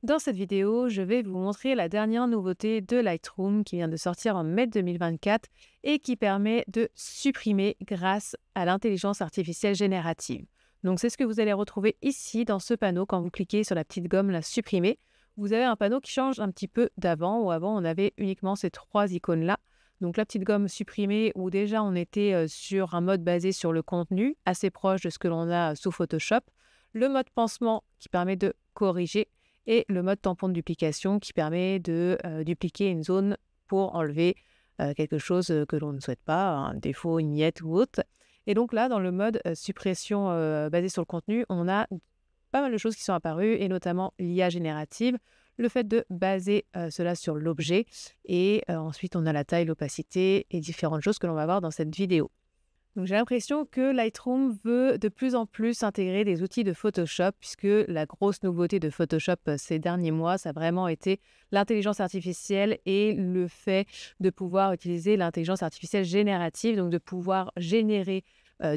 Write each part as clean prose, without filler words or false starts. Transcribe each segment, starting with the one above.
Dans cette vidéo, je vais vous montrer la dernière nouveauté de Lightroom qui vient de sortir en mai 2024 et qui permet de supprimer grâce à l'intelligence artificielle générative. Donc c'est ce que vous allez retrouver ici dans ce panneau quand vous cliquez sur la petite gomme la supprimer. Vous avez un panneau qui change un petit peu d'avant où avant on avait uniquement ces trois icônes-là. Donc la petite gomme supprimée où déjà on était sur un mode basé sur le contenu, assez proche de ce que l'on a sous Photoshop. Le mode pansement qui permet de corriger et le mode tampon de duplication qui permet de dupliquer une zone pour enlever quelque chose que l'on ne souhaite pas, un défaut, une miette ou autre. Et donc là, dans le mode suppression basé sur le contenu, on a pas mal de choses qui sont apparues et notamment l'IA générative, le fait de baser cela sur l'objet et ensuite on a la taille, l'opacité et différentes choses que l'on va voir dans cette vidéo. Donc j'ai l'impression que Lightroom veut de plus en plus intégrer des outils de Photoshop puisque la grosse nouveauté de Photoshop ces derniers mois, ça a vraiment été l'intelligence artificielle et le fait de pouvoir utiliser l'intelligence artificielle générative, donc de pouvoir générer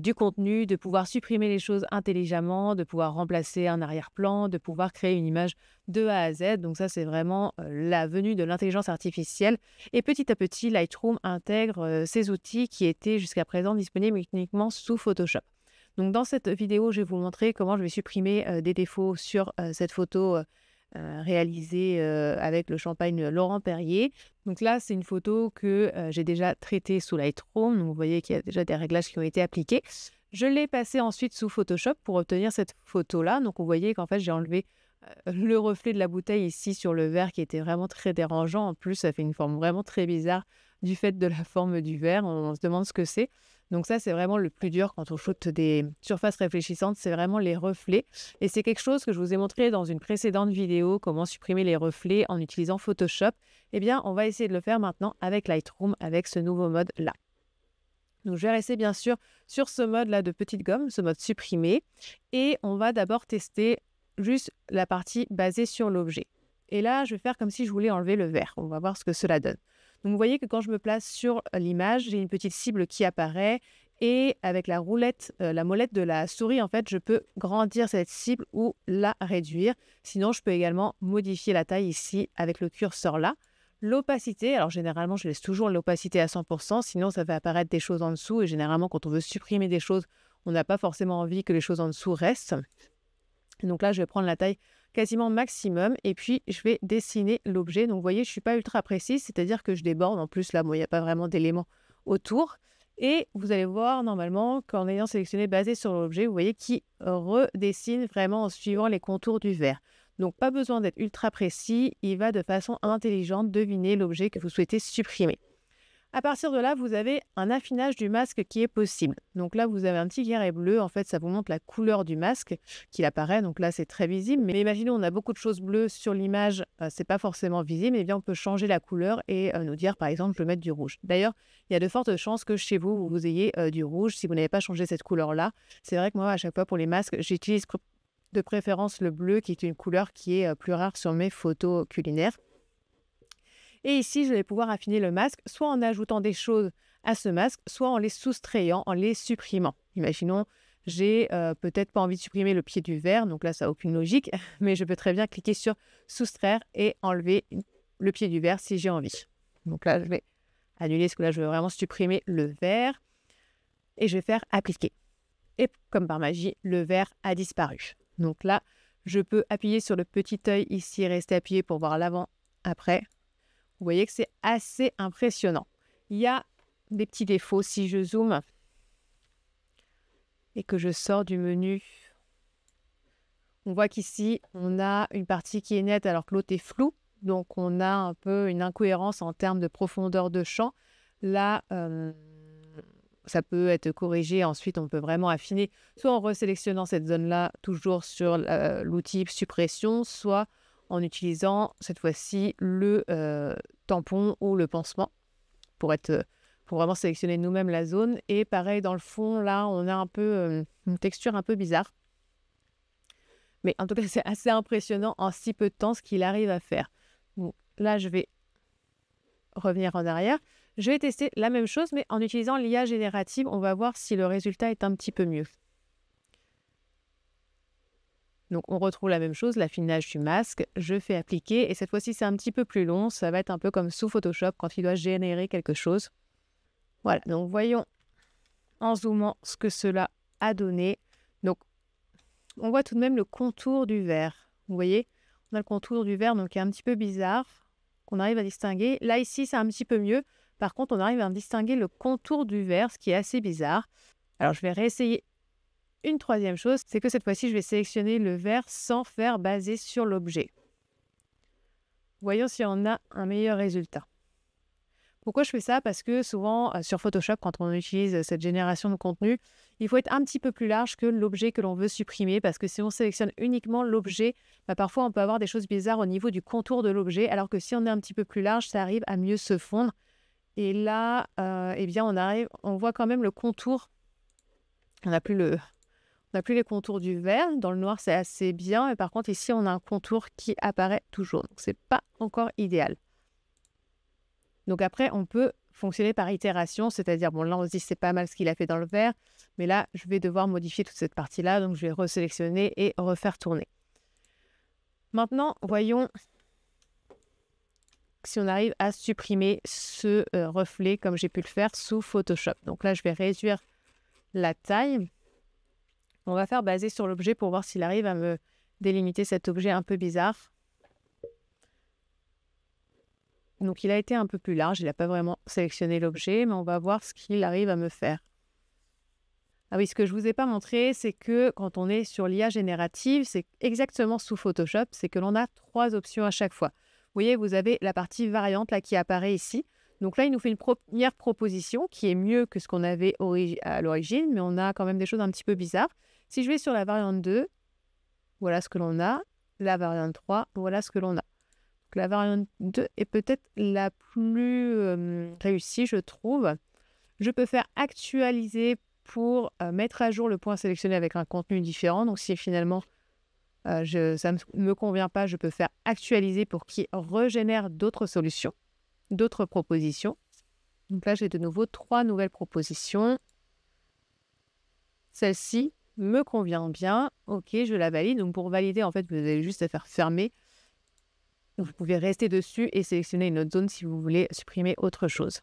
du contenu, de pouvoir supprimer les choses intelligemment, de pouvoir remplacer un arrière-plan, de pouvoir créer une image de A à Z. Donc ça, c'est vraiment la venue de l'intelligence artificielle. Et petit à petit, Lightroom intègre ces outils qui étaient jusqu'à présent disponibles uniquement sous Photoshop. Donc dans cette vidéo, je vais vous montrer comment je vais supprimer des défauts sur cette photo réalisée avec le champagne Laurent Perrier. Donc là, c'est une photo que j'ai déjà traitée sous Lightroom. Donc vous voyez qu'il y a déjà des réglages qui ont été appliqués. Je l'ai passée ensuite sous Photoshop pour obtenir cette photo-là. Donc vous voyez qu'en fait, j'ai enlevé le reflet de la bouteille ici sur le verre qui était vraiment très dérangeant. En plus, ça fait une forme vraiment très bizarre du fait de la forme du verre. On se demande ce que c'est. Donc ça, c'est vraiment le plus dur quand on shoot des surfaces réfléchissantes, c'est vraiment les reflets. Et c'est quelque chose que je vous ai montré dans une précédente vidéo, comment supprimer les reflets en utilisant Photoshop. Eh bien, on va essayer de le faire maintenant avec Lightroom, avec ce nouveau mode-là. Donc, je vais rester bien sûr sur ce mode-là de petite gomme, ce mode supprimé. Et on va d'abord tester juste la partie basée sur l'objet. Et là, je vais faire comme si je voulais enlever le verre. On va voir ce que cela donne. Donc, vous voyez que quand je me place sur l'image, j'ai une petite cible qui apparaît. Et avec la roulette, la molette de la souris, en fait, je peux grandir cette cible ou la réduire. Sinon, je peux également modifier la taille ici avec le curseur là. L'opacité, alors généralement, je laisse toujours l'opacité à 100%, sinon ça fait apparaître des choses en dessous. Et généralement, quand on veut supprimer des choses, on n'a pas forcément envie que les choses en dessous restent. Donc là, je vais prendre la taille quasiment maximum et puis je vais dessiner l'objet. Donc vous voyez, je ne suis pas ultra précise, c'est-à-dire que je déborde. En plus, là, il n'y a pas vraiment d'éléments autour. Et vous allez voir normalement qu'en ayant sélectionné basé sur l'objet, vous voyez qu'il redessine vraiment en suivant les contours du verre. Donc pas besoin d'être ultra précis, il va de façon intelligente deviner l'objet que vous souhaitez supprimer. À partir de là, vous avez un affinage du masque qui est possible. Donc là, vous avez un petit carré bleu. En fait, ça vous montre la couleur du masque qui apparaît. Donc là, c'est très visible. Mais imaginons, on a beaucoup de choses bleues sur l'image. C'est pas forcément visible. Eh bien, on peut changer la couleur et nous dire, par exemple, je veux mettre du rouge. D'ailleurs, il y a de fortes chances que chez vous, vous ayez du rouge si vous n'avez pas changé cette couleur-là. C'est vrai que moi, à chaque fois, pour les masques, j'utilise de préférence le bleu qui est une couleur qui est plus rare sur mes photos culinaires. Et ici, je vais pouvoir affiner le masque, soit en ajoutant des choses à ce masque, soit en les soustrayant, en les supprimant. Imaginons, j'ai peut-être pas envie de supprimer le pied du verre, donc là, ça n'a aucune logique, mais je peux très bien cliquer sur soustraire et enlever le pied du verre si j'ai envie. Donc là, je vais annuler ce que là, je veux vraiment supprimer le verre et je vais faire appliquer. Et comme par magie, le verre a disparu. Donc là, je peux appuyer sur le petit œil ici, rester appuyé pour voir l'avant-après. Vous voyez que c'est assez impressionnant. Il y a des petits défauts. Si je zoome et que je sors du menu, on voit qu'ici, on a une partie qui est nette alors que l'autre est floue. Donc, on a un peu une incohérence en termes de profondeur de champ. Là, ça peut être corrigé. Ensuite, on peut vraiment affiner, soit en resélectionnant cette zone-là, toujours sur l'outil suppression, soit en utilisant cette fois-ci le tampon ou le pansement pour vraiment sélectionner nous-mêmes la zone. Et pareil, dans le fond, là, on a un peu une texture un peu bizarre. Mais en tout cas, c'est assez impressionnant en si peu de temps ce qu'il arrive à faire. Donc, là, je vais revenir en arrière. Je vais tester la même chose, mais en utilisant l'IA générative. On va voir si le résultat est un petit peu mieux. Donc, on retrouve la même chose, l'affinage du masque. Je fais appliquer et cette fois-ci, c'est un petit peu plus long. Ça va être un peu comme sous Photoshop quand il doit générer quelque chose. Voilà, donc voyons en zoomant ce que cela a donné. Donc, on voit tout de même le contour du verre. Vous voyez, on a le contour du verre donc qui est un petit peu bizarre, qu'on arrive à distinguer. Là, ici, c'est un petit peu mieux. Par contre, on arrive à distinguer le contour du verre, ce qui est assez bizarre. Alors, je vais réessayer une troisième chose, c'est que cette fois-ci, je vais sélectionner le verre sans faire baser sur l'objet. Voyons si on a un meilleur résultat. Pourquoi je fais ça? Parce que souvent, sur Photoshop, quand on utilise cette génération de contenu, il faut être un petit peu plus large que l'objet que l'on veut supprimer, parce que si on sélectionne uniquement l'objet, parfois on peut avoir des choses bizarres au niveau du contour de l'objet, alors que si on est un petit peu plus large, ça arrive à mieux se fondre. Et là, eh bien, on voit quand même le contour. On n'a plus les contours du verre. Dans le noir, c'est assez bien. Et par contre, ici, on a un contour qui apparaît toujours. Donc, ce n'est pas encore idéal. Donc après, on peut fonctionner par itération, c'est-à-dire, bon, là, on se dit c'est pas mal ce qu'il a fait dans le verre, mais là, je vais devoir modifier toute cette partie-là, donc je vais resélectionner et refaire tourner. Maintenant, voyons si on arrive à supprimer ce reflet comme j'ai pu le faire sous Photoshop. Donc là, je vais réduire la taille. On va faire baser sur l'objet pour voir s'il arrive à me délimiter cet objet un peu bizarre. Donc, il a été un peu plus large, il n'a pas vraiment sélectionné l'objet, mais on va voir ce qu'il arrive à me faire. Ah oui, ce que je ne vous ai pas montré, c'est que quand on est sur l'IA générative, c'est exactement sous Photoshop, c'est que l'on a 3 options à chaque fois. Vous voyez, vous avez la partie variante là qui apparaît ici. Donc là, il nous fait une première proposition qui est mieux que ce qu'on avait à l'origine, mais on a quand même des choses un petit peu bizarres. Si je vais sur la variante 2, voilà ce que l'on a. La variante 3, voilà ce que l'on a. La variante 2 est peut-être la plus réussie, je trouve. Je peux faire actualiser pour mettre à jour le point sélectionné avec un contenu différent. Donc, si finalement ça ne me convient pas, je peux faire actualiser pour qu'il régénère d'autres solutions, d'autres propositions. Donc là, j'ai de nouveau 3 nouvelles propositions. Celle-ci me convient bien. OK, je la valide. Donc, pour valider, en fait, vous avez juste à faire fermer. Vous pouvez rester dessus et sélectionner une autre zone si vous voulez supprimer autre chose.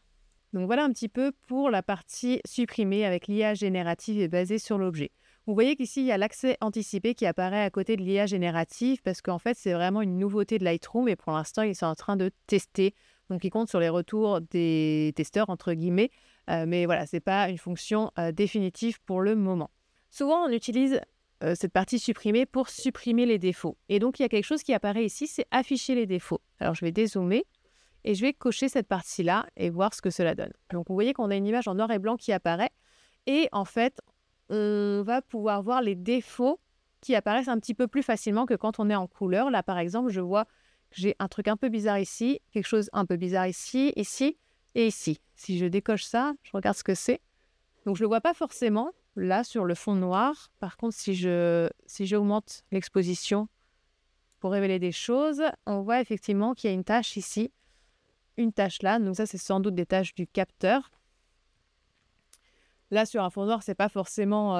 Donc voilà un petit peu pour la partie supprimée avec l'IA générative et basée sur l'objet. Vous voyez qu'ici, il y a l'accès anticipé qui apparaît à côté de l'IA générative parce qu'en fait, c'est vraiment une nouveauté de Lightroom et pour l'instant, ils sont en train de tester. Donc, ils comptent sur les retours des testeurs, entre guillemets. Mais voilà, ce n'est pas une fonction définitive pour le moment. Souvent, on utilise cette partie supprimée pour supprimer les défauts. Et donc, il y a quelque chose qui apparaît ici, c'est afficher les défauts. Alors, je vais dézoomer et je vais cocher cette partie-là et voir ce que cela donne. Donc, vous voyez qu'on a une image en noir et blanc qui apparaît. Et en fait, on va pouvoir voir les défauts qui apparaissent un petit peu plus facilement que quand on est en couleur. Là, par exemple, je vois que j'ai un truc un peu bizarre ici, quelque chose un peu bizarre ici, ici et ici. Si je décoche ça, je regarde ce que c'est. Donc, je ne le vois pas forcément là sur le fond noir. Par contre, si j'augmente l'exposition pour révéler des choses, on voit effectivement qu'il y a une tache ici, une tache là. Donc ça, c'est sans doute des taches du capteur. Là, sur un fond noir, ce n'est pas forcément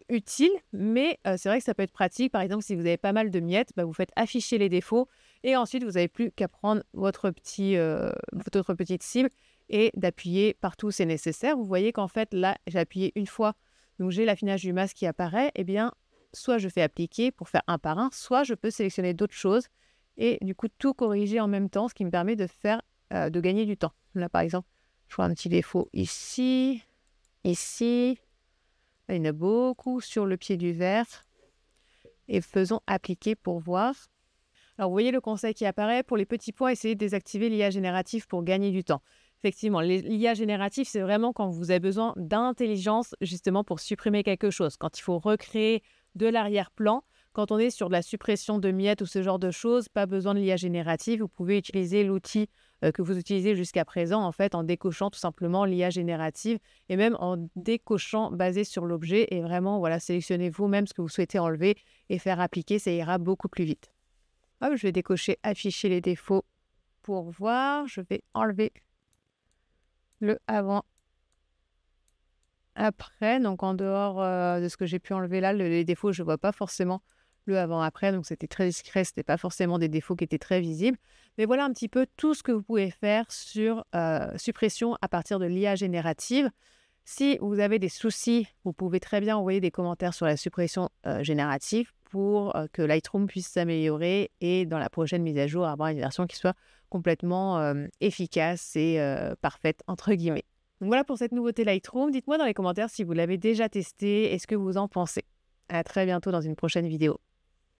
utile, mais c'est vrai que ça peut être pratique. Par exemple, si vous avez pas mal de miettes, vous faites afficher les défauts et ensuite, vous n'avez plus qu'à prendre votre petite cible et d'appuyer partout où c'est nécessaire. Vous voyez qu'en fait, là, j'ai appuyé une fois. Donc, j'ai l'affinage du masque qui apparaît. Eh bien, soit je fais appliquer pour faire un par un, soit je peux sélectionner d'autres choses et du coup, tout corriger en même temps, ce qui me permet de gagner du temps. Là, par exemple, je vois un petit défaut ici, ici. Là, il y en a beaucoup sur le pied du verre. Et faisons appliquer pour voir. Alors, vous voyez le conseil qui apparaît. Pour les petits points, essayez de désactiver l'IA générative pour gagner du temps. Effectivement, l'IA générative, c'est vraiment quand vous avez besoin d'intelligence justement pour supprimer quelque chose. Quand il faut recréer de l'arrière-plan, quand on est sur de la suppression de miettes ou ce genre de choses, pas besoin de l'IA générative. Vous pouvez utiliser l'outil que vous utilisez jusqu'à présent, en fait, en décochant tout simplement l'IA générative et même en décochant basé sur l'objet. Et vraiment, voilà, sélectionnez vous-même ce que vous souhaitez enlever et faire appliquer, ça ira beaucoup plus vite. Hop, je vais décocher afficher les défauts pour voir. Je vais enlever le avant après. Donc en dehors de ce que j'ai pu enlever là, les défauts, je ne vois pas forcément le avant-après, donc c'était très discret, c'était pas forcément des défauts qui étaient très visibles. Mais voilà un petit peu tout ce que vous pouvez faire sur suppression à partir de l'IA générative. Si vous avez des soucis, vous pouvez très bien envoyer des commentaires sur la suppression générative pour que Lightroom puisse s'améliorer et dans la prochaine mise à jour, avoir une version qui soit complètement efficace et parfaite, entre guillemets. Donc voilà pour cette nouveauté Lightroom. Dites-moi dans les commentaires si vous l'avez déjà testé et ce que vous en pensez. À très bientôt dans une prochaine vidéo.